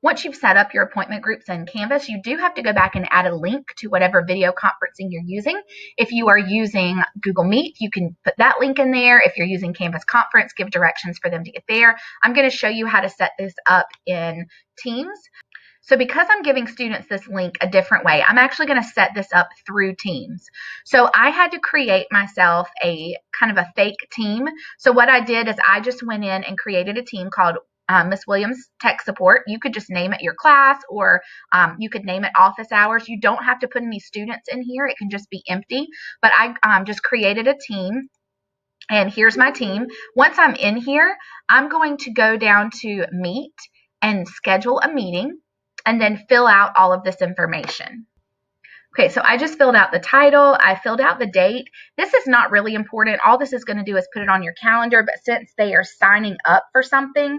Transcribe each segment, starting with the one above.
Once you've set up your appointment groups in Canvas, you do have to go back and add a link to whatever video conferencing you're using. If you are using Google Meet, you can put that link in there. If you're using Canvas Conference, give directions for them to get there. I'm going to show you how to set this up in Teams. So because I'm giving students this link a different way, I'm actually going to set this up through Teams. So I had to create myself a kind of a fake team. So what I did is I just went in and created a team called Miss Williams Tech Support. You could just name it your class, or you could name it office hours. You don't have to put any students in here. It can just be empty. But I just created a team. And here's my team. Once I'm in here, I'm going to go down to Meet and schedule a meeting, and then fill out all of this information. Okay, so I just filled out the title. I filled out the date. This is not really important. All this is going to do is put it on your calendar, but since they are signing up for something,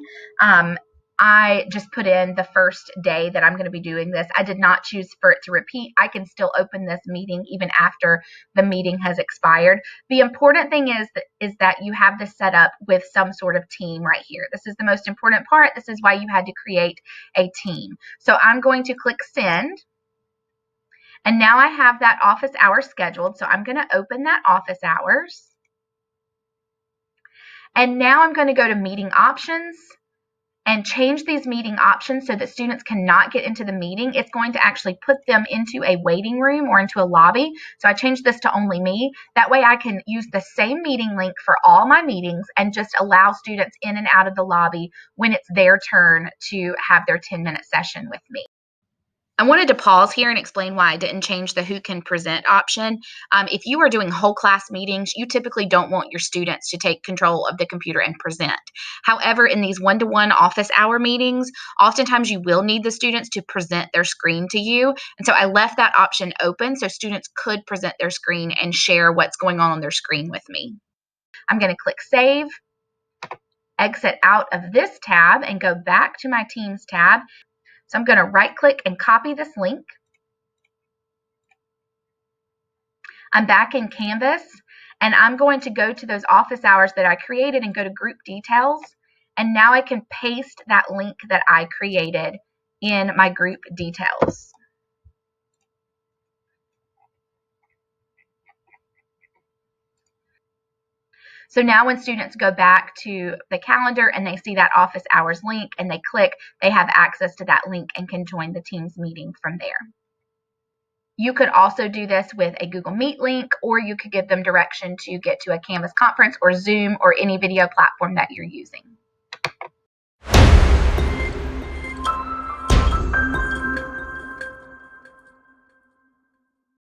I just put in the first day that I'm going to be doing this. I did not choose for it to repeat. I can still open this meeting even after the meeting has expired. The important thing is that you have this set up with some sort of team right here. This is the most important part. This is why you had to create a team. So I'm going to click send. And now I have that office hour scheduled. So I'm going to open that office hours. And now I'm going to go to meeting options and change these meeting options so that students cannot get into the meeting. It's going to actually put them into a waiting room or into a lobby. So I changed this to only me. That way I can use the same meeting link for all my meetings and just allow students in and out of the lobby when it's their turn to have their 10-minute session with me. I wanted to pause here and explain why I didn't change the who can present option. If you are doing whole class meetings, you typically don't want your students to take control of the computer and present. However, in these one-to-one office hour meetings, oftentimes you will need the students to present their screen to you. And so I left that option open so students could present their screen and share what's going on their screen with me. I'm going to click Save, exit out of this tab, and go back to my Teams tab. So I'm going to right-click and copy this link. I'm back in Canvas, and I'm going to go to those office hours that I created and go to Group Details. And now I can paste that link that I created in my Group Details. So now when students go back to the calendar and they see that office hours link and they click, they have access to that link and can join the Teams meeting from there. You could also do this with a Google Meet link, or you could give them direction to get to a Canvas conference or Zoom or any video platform that you're using.